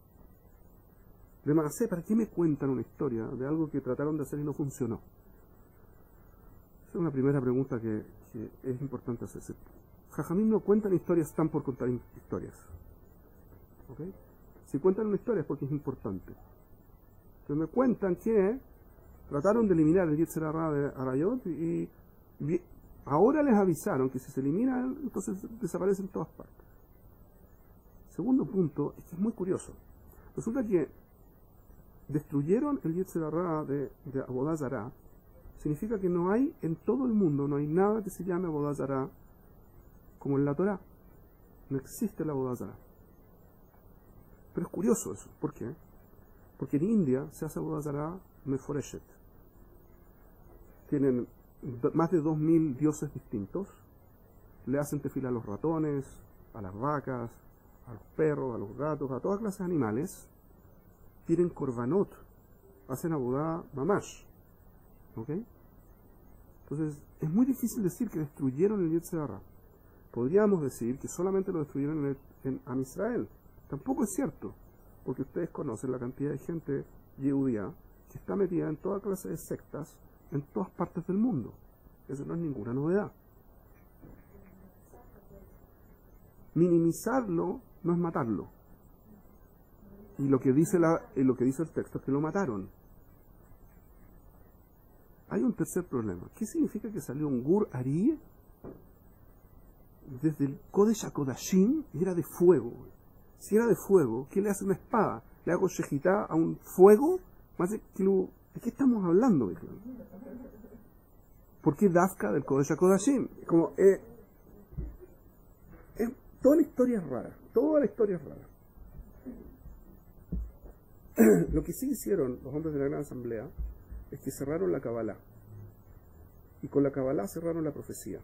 Además, ¿para qué me cuentan una historia de algo que trataron de hacer y no funcionó? Esa es una primera pregunta que es importante hacerse. Jajamim no cuentan historias tan por contar historias. ¿Okay? Si cuentan una historia es porque es importante. Entonces me cuentan que trataron de eliminar el Yetzer Hará de Arayot y ahora les avisaron que si se elimina, entonces desaparece en todas partes. Segundo punto, es que es muy curioso. Resulta que destruyeron el Yetzer Hará de Avodah Zará. Significa que no hay en todo el mundo, no hay nada que se llame Avodah Zará como en la Torá. No existe la Avodah Zará. Pero es curioso eso. ¿Por qué? Porque en India se hace Avodah Zará Meforeshet. Tienen más de 2000 dioses distintos. Le hacen tefila a los ratones, a las vacas, a los perros, a los gatos, a todas clases de animales. Tienen korbanot, hacen Avodah Mamash. ¿Ok? Entonces, es muy difícil decir que destruyeron el Yetzer Hará. Podríamos decir que solamente lo destruyeron en Am Israel. Tampoco es cierto, porque ustedes conocen la cantidad de gente judía que está metida en toda clase de sectas en todas partes del mundo. Eso no es ninguna novedad. Minimizarlo no es matarlo. Y lo que dice el texto es que lo mataron. Hay un tercer problema. ¿Qué significa que salió un Gur Aryeh desde el Kodesh HaKodashim era de fuego. Si era de fuego, ¿qué le hace una espada? ¿Le hago shejitá a un fuego? ¿De qué estamos hablando? ¿Por qué Dafka del Kodesh HaKodashim? Como, toda la historia es rara. Toda la historia es rara. Lo que sí hicieron los hombres de la Gran Asamblea es que cerraron la Kabbalah. Y con la Kabbalah cerraron la profecía.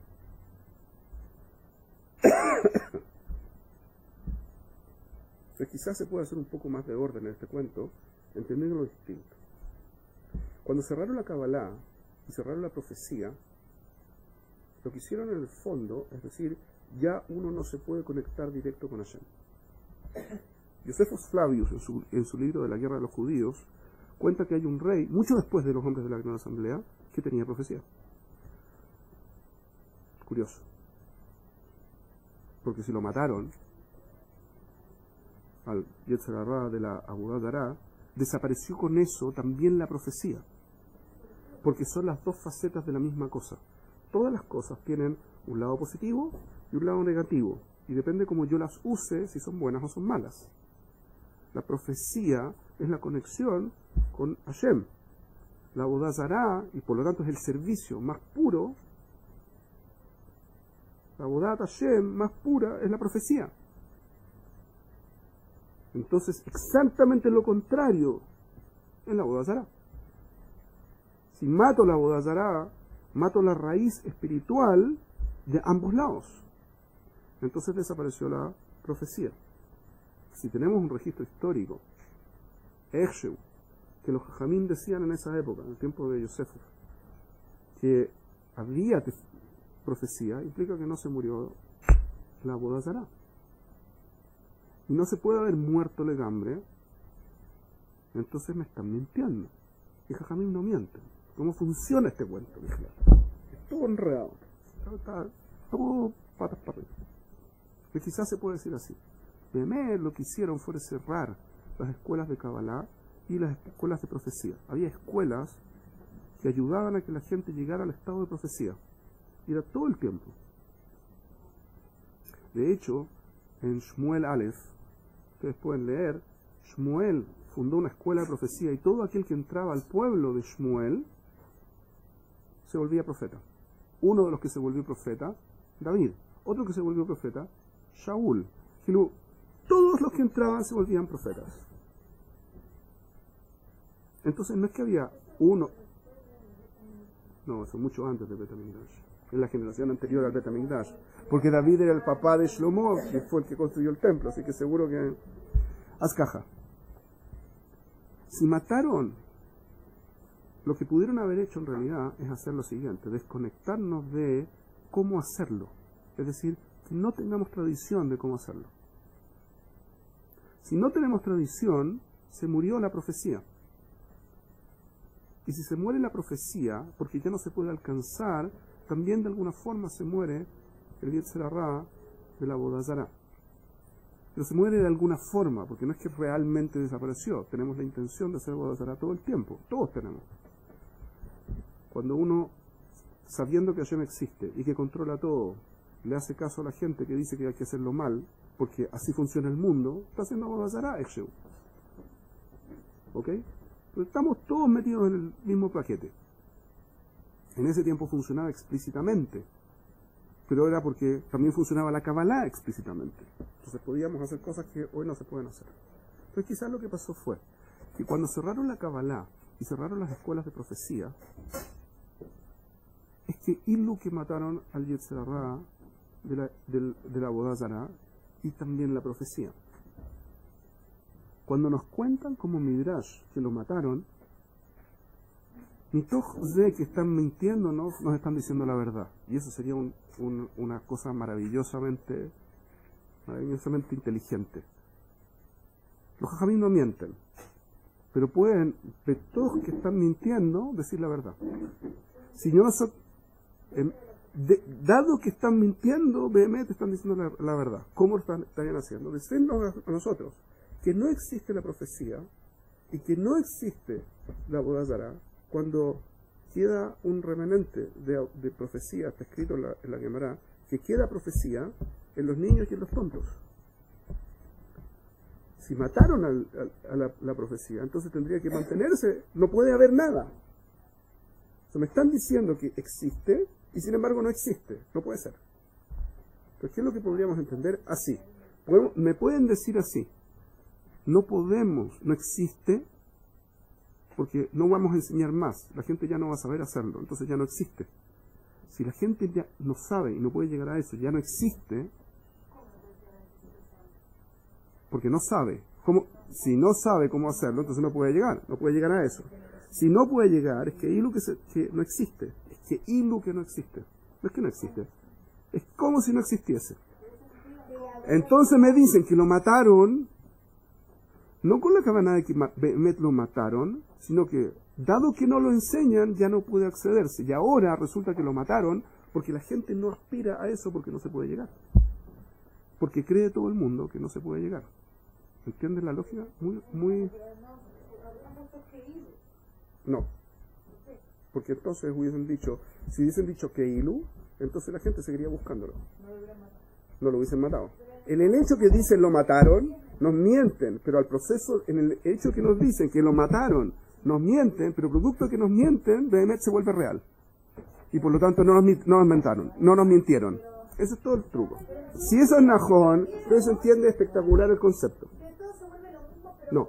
Entonces quizás se puede hacer un poco más de orden en este cuento, entendiendo lo distinto. Cuando cerraron la Kabbalah y cerraron la profecía, lo que hicieron en el fondo, es decir, ya uno no se puede conectar directo con Hashem. Josephus Flavius, en su libro de la Guerra de los Judíos, cuenta que hay un rey, mucho después de los hombres de la Gran Asamblea, que tenía profecía. Curioso. Porque si lo mataron al Yetzer Hara de la Avodah Zará, desapareció con eso también la profecía. Porque son las dos facetas de la misma cosa. Todas las cosas tienen un lado positivo y un lado negativo. Y depende cómo yo las use, si son buenas o son malas. La profecía es la conexión con Hashem. La Avodah Zará, y por lo tanto es el servicio más puro. La Avodat Hashem más pura es la profecía. Entonces, exactamente lo contrario en la Avodat Zará. Si mato la Avodat Zará, mato la raíz espiritual de ambos lados. Entonces desapareció la profecía. Si tenemos un registro histórico, Echeu, que los Jajamim decían en esa época, en el tiempo de Josephus, que había profecía, implica que no se murió la Avodah Zará. Y no se puede haber muerto legambre, entonces me están mintiendo. Y Jajamim no mienten. ¿Cómo funciona este cuento? Es todo enredado. Está todo patas para arriba. Que quizás se puede decir así. Behemet lo que hicieron fue cerrar las escuelas de Kabbalah y las escuelas de profecía. Había escuelas que ayudaban a que la gente llegara al estado de profecía. Y era todo el tiempo. De hecho, en Shmuel Aleph, ustedes pueden leer, Shmuel fundó una escuela de profecía y todo aquel que entraba al pueblo de Shmuel se volvía profeta. Uno de los que se volvió profeta, David. Otro que se volvió profeta, Shaul. Todos los que entraban se volvían profetas. Entonces no es que había uno. No, eso mucho antes de Bet HaMikdash. En la generación anterior al Bet HaMikdash. Porque David era el papá de Shlomo, que fue el que construyó el templo, así que seguro que... Haz caja. Si mataron, lo que pudieron haber hecho en realidad es hacer lo siguiente, desconectarnos de cómo hacerlo. Es decir, que no tengamos tradición de cómo hacerlo. Si no tenemos tradición, se murió la profecía. Y si se muere la profecía, porque ya no se puede alcanzar, también de alguna forma se muere el Yetzer Hara de la Avodah Zará. Pero se muere de alguna forma, porque no es que realmente desapareció. Tenemos la intención de hacer Avodah Zará todo el tiempo. Todos tenemos. Cuando uno, sabiendo que Hashem existe y que controla todo, le hace caso a la gente que dice que hay que hacerlo mal, porque así funciona el mundo, está haciendo Avodah Zará, Echeu. ¿Ok? Pero estamos todos metidos en el mismo paquete. En ese tiempo funcionaba explícitamente, pero era porque también funcionaba la Kabbalah explícitamente. Entonces podíamos hacer cosas que hoy no se pueden hacer. Entonces quizás lo que pasó fue que cuando cerraron la Kabbalah y cerraron las escuelas de profecía, es que Ilu que mataron al Yetzer Hara de la Avodah Zará y también la profecía. Cuando nos cuentan como Midrash que lo mataron, mitoch de que están mintiéndonos, nos están diciendo la verdad. Y eso sería una cosa maravillosamente inteligente. Los jajamim no mienten, pero pueden, de todos que están mintiendo, decir la verdad. Si no, dado que están mintiendo, Behemet están diciendo la verdad. ¿Cómo lo estarían haciendo? Decirnos a nosotros que no existe la profecía y que no existe la Avodah Zará cuando queda un remanente de profecía, está escrito en la Gemara, que queda profecía en los niños y en los tontos. Si mataron a la profecía, entonces tendría que mantenerse, no puede haber nada. O sea, me están diciendo que existe y sin embargo no existe, no puede ser. Entonces, ¿qué es lo que podríamos entender? Así. Me pueden decir así, no podemos, no existe, porque no vamos a enseñar más, la gente ya no va a saber hacerlo, entonces ya no existe. Si la gente ya no sabe y no puede llegar a eso, ya no existe, porque no sabe. Si no sabe cómo hacerlo, entonces no puede llegar a eso. Si no puede llegar, es que que no existe, es que que no existe, no es que no existe, es como si no existiese. Entonces me dicen que lo mataron, no con la cabana de que Behemet lo mataron, sino que, dado que no lo enseñan, ya no puede accederse. Y ahora resulta que lo mataron porque la gente no aspira a eso porque no se puede llegar. Porque cree todo el mundo que no se puede llegar. ¿Entiendes la lógica? No. Porque entonces hubiesen dicho, si hubiesen dicho que Ilu, entonces la gente seguiría buscándolo. No lo hubiesen matado. En el hecho que dicen lo mataron, nos mienten, pero al proceso, en el hecho que nos dicen que lo mataron, nos mienten, pero producto de que nos mienten, Behemet se vuelve real. Y por lo tanto no nos mentaron, no nos mintieron. Ese es todo el truco. Si eso es Najón, entonces se entiende espectacular el concepto. No.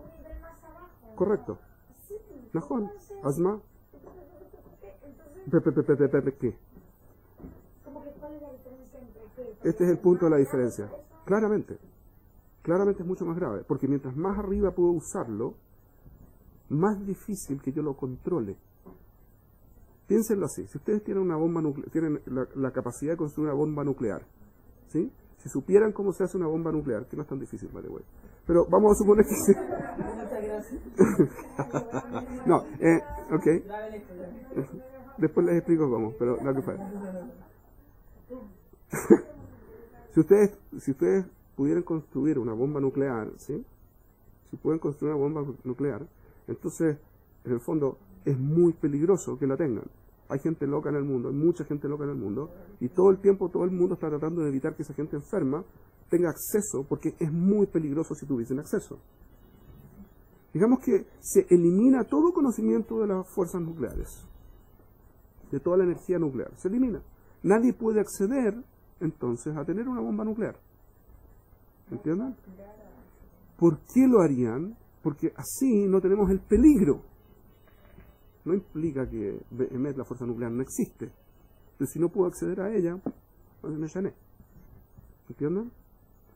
Correcto. Najón. Asma. ¿Qué? Este es el punto de la diferencia. Claramente. Claramente es mucho más grave. Porque mientras más arriba puedo usarlo, más difícil que yo lo controle. Piénsenlo así. Si ustedes tienen una bomba nuclear, tienen la capacidad de construir una bomba nuclear, ¿sí? Si supieran cómo se hace una bomba nuclear, que no es tan difícil, by the way. Pero vamos a suponer que sí. No, ok. Después les explico cómo, pero no que fue. Si ustedes pudieran construir una bomba nuclear, ¿sí? Si pueden construir una bomba nuclear, entonces, en el fondo, es muy peligroso que la tengan. Hay gente loca en el mundo, hay mucha gente loca en el mundo, y todo el tiempo todo el mundo está tratando de evitar que esa gente enferma tenga acceso, porque es muy peligroso si tuviesen acceso. Digamos que se elimina todo conocimiento de las fuerzas nucleares, de toda la energía nuclear, se elimina. Nadie puede acceder, entonces, a tener una bomba nuclear. ¿Entienden? ¿Por qué lo harían? Porque así no tenemos el peligro. No implica que Behemet, la fuerza nuclear, no existe. Pero si no puedo acceder a ella, entonces me llené. ¿Entienden?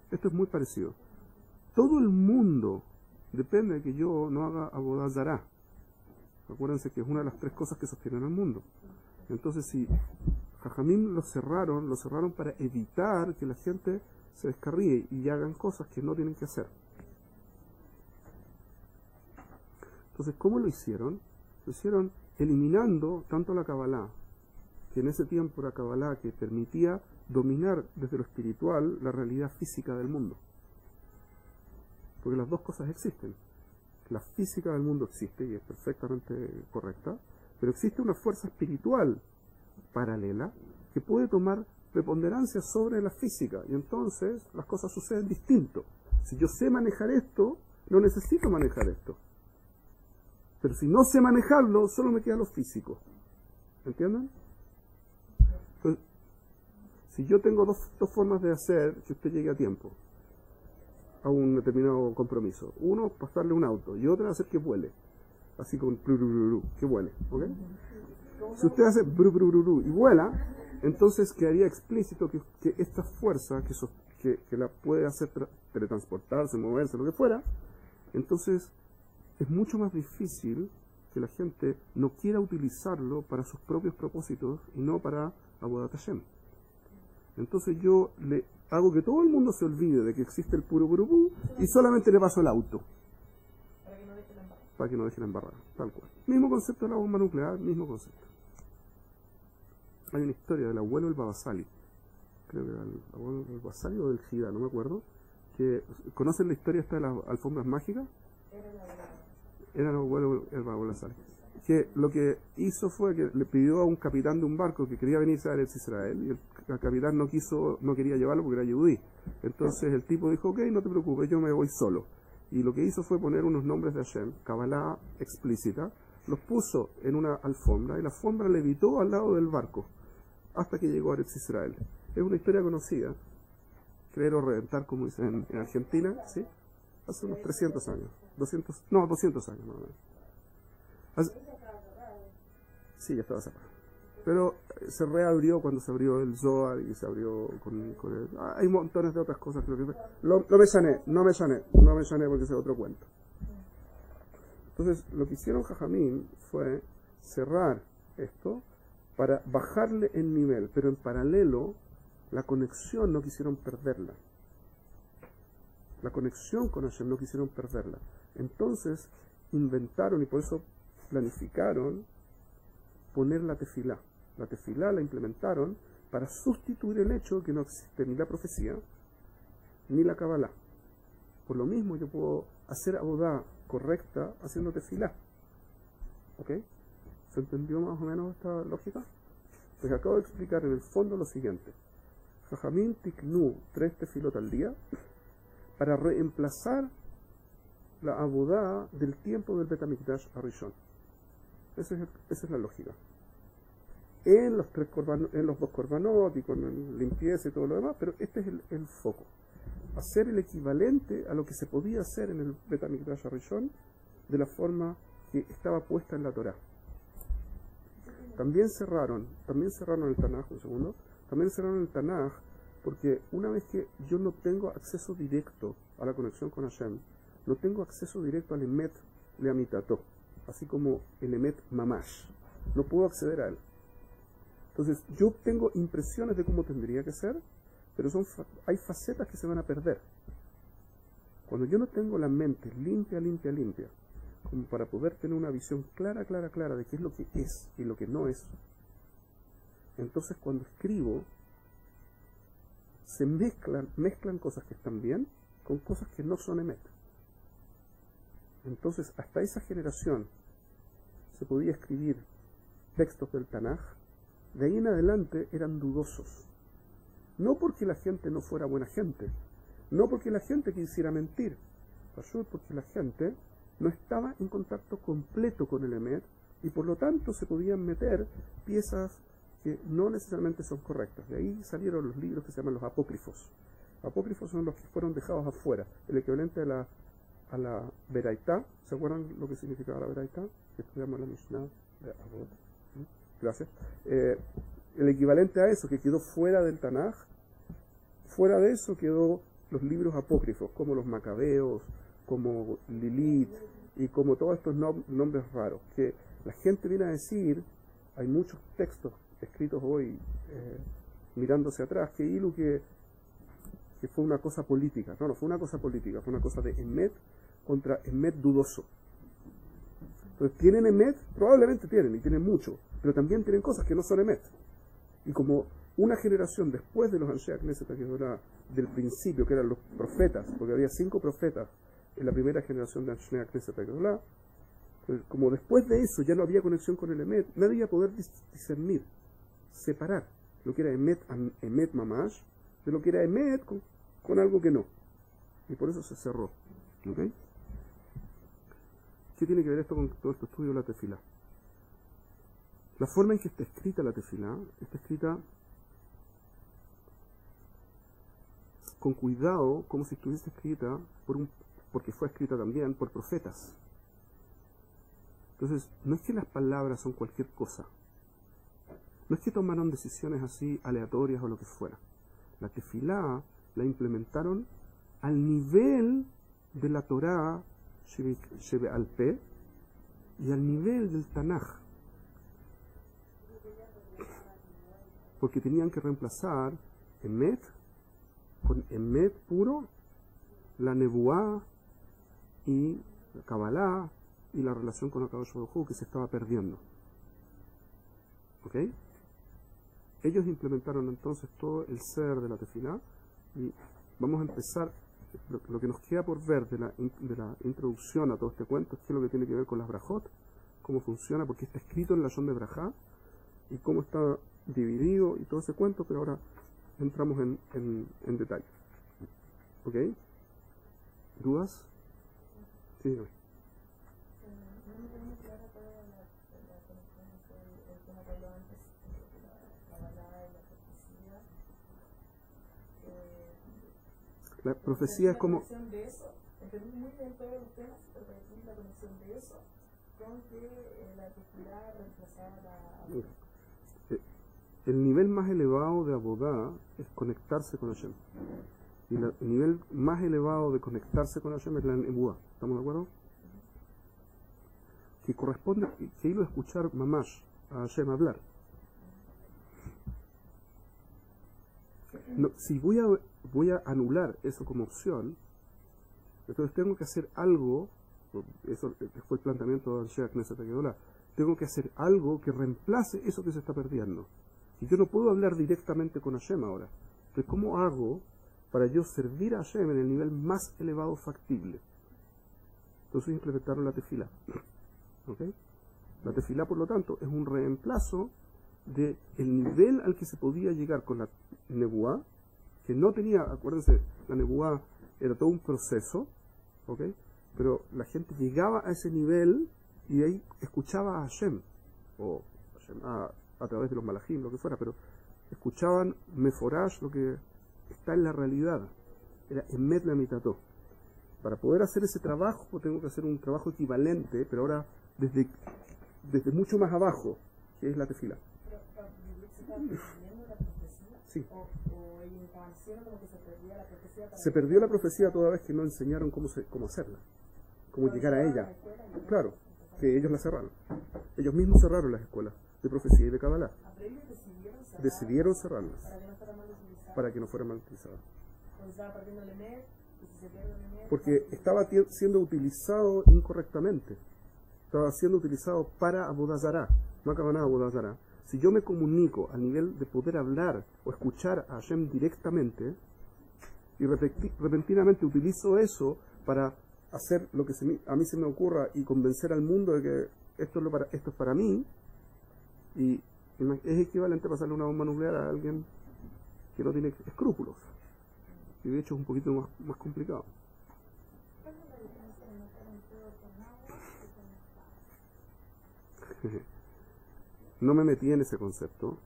Esto es muy parecido. Todo el mundo depende de que yo no haga Avodah Zará. Acuérdense que es una de las tres cosas que sostienen al mundo. Entonces, si Jajamim lo cerraron para evitar que la gente se descarríe y hagan cosas que no tienen que hacer. Entonces, ¿cómo lo hicieron? Lo hicieron eliminando tanto la Kabbalah, que en ese tiempo era Kabbalah que permitía dominar desde lo espiritual la realidad física del mundo. Porque las dos cosas existen. La física del mundo existe y es perfectamente correcta, pero existe una fuerza espiritual paralela que puede tomar preponderancia sobre la física y entonces las cosas suceden distinto. Si yo sé manejar esto, no necesito manejar esto. Pero si no sé manejarlo, solo me queda lo físico. ¿Entienden? Entonces, si yo tengo dos formas de hacer que usted llegue a tiempo a un determinado compromiso. Uno, pasarle un auto, y otra, hacer que vuele. Así con que vuele. ¿Ok? Si usted hace y vuela, entonces quedaría explícito que esta fuerza que la puede hacer teletransportarse, moverse, lo que fuera, entonces es mucho más difícil que la gente no quiera utilizarlo para sus propios propósitos y no para Avodat Hashem. Entonces yo le hago que todo el mundo se olvide de que existe el puro burubú y solamente le paso el auto. Para que no deje la embarrada, tal cual. Mismo concepto de la bomba nuclear, mismo concepto. Hay una historia del abuelo del Babasali, creo que era el abuelo del Babasali o del Gida, no me acuerdo, que ¿conocen la historia esta de las alfombras mágicas? Era el abuelo del Babasali. que lo que hizo fue que le pidió a un capitán de un barco que quería venirse a Eretz Israel, y el capitán no quería llevarlo porque era yehudí. Entonces el tipo dijo, ok, no te preocupes, yo me voy solo. Y lo que hizo fue poner unos nombres de Hashem, Kabbalah explícita, los puso en una alfombra, y la alfombra levitó al lado del barco, hasta que llegó a Eretz Israel. Es una historia conocida, creer o reventar, como dicen en Argentina, ¿sí? Hace unos 300 años, 200 años más o menos. Sí, ya estaba cerrado. Pero se reabrió cuando se abrió el Zohar y se abrió con el... hay montones de otras cosas. No me sané porque ese es otro cuento. Entonces, lo que hicieron Jajamín fue cerrar esto para bajarle el nivel, pero en paralelo, la conexión no quisieron perderla. La conexión con Hashem no quisieron perderla. Entonces, inventaron y por eso planificaron poner la tefilá. La tefilá la implementaron para sustituir el hecho que no existe ni la profecía ni la Kabbalah. Por lo mismo yo puedo hacer abodá correcta haciendo tefilá. ¿Ok? ¿Se entendió más o menos esta lógica? Pues acabo de explicar en el fondo lo siguiente. Jajamín tiknu 3 tefilot al día para reemplazar la abodá del tiempo del Betamikdash Arishon. Esa es la lógica. En los 2 korbanot y con limpieza y todo lo demás, pero este es el foco. Hacer el equivalente a lo que se podía hacer en el Betamikdash Arishon de la forma que estaba puesta en la Torá. También cerraron el Tanaj, un segundo, también cerraron el Tanaj porque una vez que yo no tengo acceso directo a la conexión con Hashem, no tengo acceso directo al Emet Leamitato, así como el Emet Mamash, no puedo acceder a él. Entonces, yo tengo impresiones de cómo tendría que ser, pero hay facetas que se van a perder. Cuando yo no tengo la mente limpia, como para poder tener una visión clara de qué es lo que es y lo que no es, entonces cuando escribo, se mezclan cosas que están bien con cosas que no son emet. Entonces, hasta esa generación se podía escribir textos del Tanaj, de ahí en adelante eran dudosos. No porque la gente no fuera buena gente, no porque la gente quisiera mentir, porque la gente no estaba en contacto completo con el Emet y por lo tanto se podían meter piezas que no necesariamente son correctas. De ahí salieron los libros que se llaman los apócrifos. Apócrifos son los que fueron dejados afuera, el equivalente a la Beraitá. ¿Se acuerdan lo que significaba la Beraitá? Que estudiamos en la Mishnah de Avot. Gracias. El equivalente a eso que quedó fuera del Tanaj, fuera de eso quedó los libros apócrifos, como los Macabeos, como Lilith, y como todos estos nombres raros, que la gente viene a decir, hay muchos textos escritos hoy, mirándose atrás, que fue una cosa política. No fue una cosa política, fue una cosa de Emet contra Emet dudoso. Entonces, ¿tienen Emet? Probablemente tienen, y tienen mucho, pero también tienen cosas que no son Emet. Y como una generación después de los Anshe Knesset, que era del principio, que eran los profetas, porque había 5 profetas en la primera generación de Anshe Knesset, pues como después de eso ya no había conexión con el Emet, nadie iba a poder discernir, separar lo que era Emet Mamash de lo que era Emet con algo que no. Y por eso se cerró. ¿Okay? ¿Qué tiene que ver esto con todo este estudio de la tefilá? La forma en que está escrita la tefilá, está escrita con cuidado, como si estuviese escrita porque fue escrita también por profetas. Entonces, no es que las palabras son cualquier cosa. No es que tomaron decisiones así aleatorias o lo que fuera. La tefilá la implementaron al nivel de la Torá Shebe al Pe y al nivel del Tanaj. Porque tenían que reemplazar Emet con Emet puro, la Nebuá y la Kabbalah y la relación con Akadosh Baruj Hu que se estaba perdiendo. ¿Ok? Ellos implementaron entonces todo el ser de la tefilá y vamos a empezar. Lo que nos queda por ver de la introducción a todo este cuento es que lo que tiene que ver con las brajot, cómo funciona, porque está escrito en la Lashon de Brajá, y cómo está dividido y todo ese cuento, pero ahora entramos en detalle. ¿Ok? ¿Dudas? Sí, dígame. No me quedó muy clara cuál era la conexión entre el tema que hablaba antes, la balada y la profecía. La profecía es como... La conexión de eso, entendí muy bien todos los temas, pero entendí la conexión de eso con que la tefilá reemplazaba la... El nivel más elevado de Abodá es conectarse con Hashem. Y el nivel más elevado de conectarse con Hashem es la Nebuá. ¿Estamos de acuerdo? Que corresponde, que iba a escuchar mamash a Hashem hablar. No, si voy a anular eso como opción, entonces tengo que hacer algo, eso fue el planteamiento de Anshe Knesset Gedolah, tengo que hacer algo que reemplace eso que se está perdiendo. Y yo no puedo hablar directamente con Hashem ahora. Entonces, ¿cómo hago para yo servir a Hashem en el nivel más elevado factible? Entonces implementaron la tefilá. ¿Ok? La tefilá, por lo tanto, es un reemplazo del nivel al que se podía llegar con la nebuá, que no tenía, acuérdense, la nebuá era todo un proceso, ¿ok? Pero la gente llegaba a ese nivel y de ahí escuchaba a Hashem, o Hashem, a través de los malajim, lo que fuera, pero escuchaban meforash, lo que está en la realidad, era emet la mitato. Para poder hacer ese trabajo tengo que hacer un trabajo equivalente, pero ahora desde mucho más abajo, que es la tefila. ¿Pero se estaba perdiendo la profecía? Sí. ¿O ellos estaban haciendo como que se perdía la profecía? Se perdió la profecía toda vez que no enseñaron cómo hacerla, cómo llegar a ella. Claro, que ellos la cerraron. Ellos mismos cerraron las escuelas de profecía y de Kabbalah. Decidieron cerrarlas para que no fueran mal utilizadas. Porque estaba siendo utilizado incorrectamente. Estaba siendo utilizado para Avodah Zará, no acaba nada Avodah Zará. Si yo me comunico a nivel de poder hablar o escuchar a Hashem directamente y repentinamente utilizo eso para hacer lo que a mí se me ocurra y convencer al mundo de que esto es para mí, y es equivalente a pasarle una bomba nuclear a alguien que no tiene escrúpulos, y de hecho es un poquito más complicado. ¿Cuál es la diferencia de matar un fuego con agua y con espada? No me metí en ese concepto.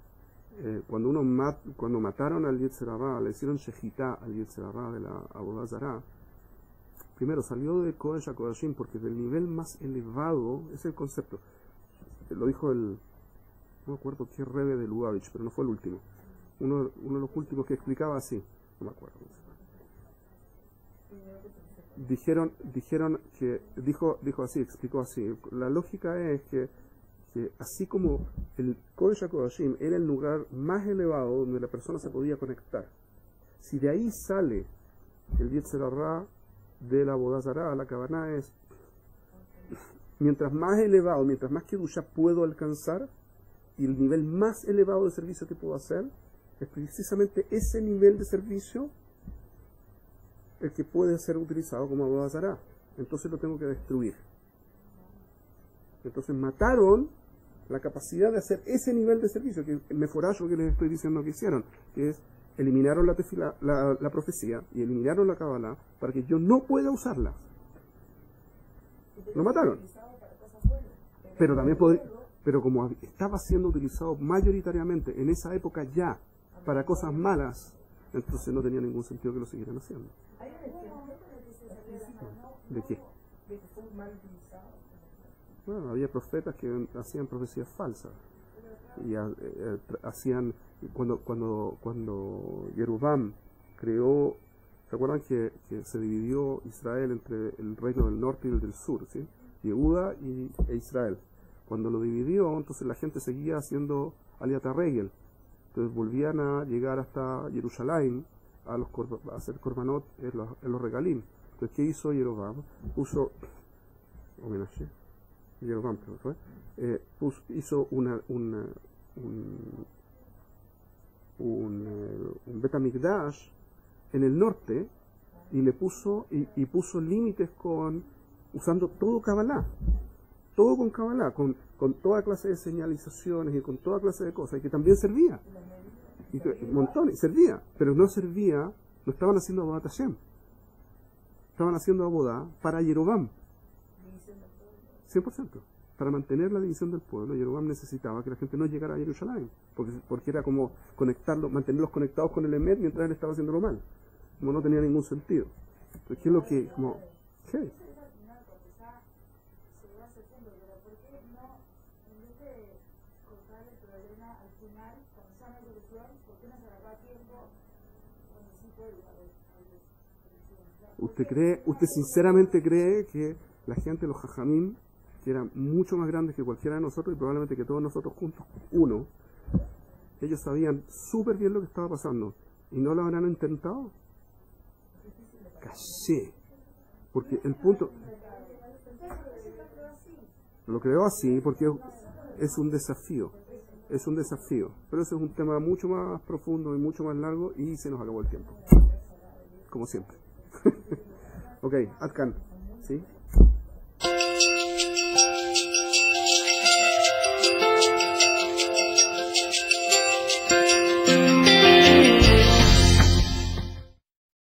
Cuando mataron al Yetzer Hara, le hicieron shejitá al Yetzer Hara de la Avodah Zará, primero salió de Kodesh a Kodashim, porque del nivel más elevado, ese es el concepto. Lo dijo no me acuerdo qué Rebbe de Lubavitch, pero no fue el último. Uno de los últimos que explicaba así, no me acuerdo. Dijeron que, dijo así, explicó así. La lógica es que así como el Kodesh HaKodashim era el lugar más elevado donde la persona se podía conectar, si de ahí sale el Yetzer Hara de la Avodah Zará, la Kavanah es, mientras más elevado, mientras más Kedusha puedo alcanzar, y el nivel más elevado de servicio que puedo hacer, es precisamente ese nivel de servicio el que puede ser utilizado como Avodah Zará. Entonces lo tengo que destruir. Entonces mataron la capacidad de hacer ese nivel de servicio, que el meforayo que les estoy diciendo que hicieron, que es eliminaron la profecía y eliminaron la Kabbalah para que yo no pueda usarla. Lo mataron. Pero también pero como estaba siendo utilizado mayoritariamente en esa época ya para cosas malas, entonces no tenía ningún sentido que lo siguieran haciendo. ¿De qué? Bueno, había profetas que hacían profecías falsas y hacían cuando Yerubam creó, ¿se acuerdan que se dividió Israel entre el reino del norte y el del sur, ¿sí? Yehuda e Israel. Cuando lo dividió, entonces la gente seguía haciendo Aliat HaRegel. Entonces volvían a llegar hasta Jerusalén a hacer korbanot en los regalim. Entonces, ¿qué hizo Yerubam? Hizo un Betamigdash en el norte y le puso límites usando todo Kabbalah. todo con Kabbalah, con toda clase de señalizaciones y con toda clase de cosas, y que también servía. Y un montón, y servía, pero no servía, no estaban haciendo Abodat Hashem. Estaban haciendo Abodá para Yerobam. 100%. Para mantener la división del pueblo, Yerobam necesitaba que la gente no llegara a Jerusalén, porque era como mantenerlos conectados con el Emet mientras él estaba haciéndolo mal. Como no tenía ningún sentido. Entonces, ¿qué es lo que, como, qué? ¿Usted sinceramente cree que la gente, los jajamim, que eran mucho más grandes que cualquiera de nosotros y probablemente que todos nosotros juntos, ellos sabían súper bien lo que estaba pasando y no lo habrán intentado? Caché. Porque el punto... Lo creo así porque es un desafío. Es un desafío. Pero eso es un tema mucho más profundo y mucho más largo y se nos acabó el tiempo. Como siempre. Ok, Adkan. ¿Sí?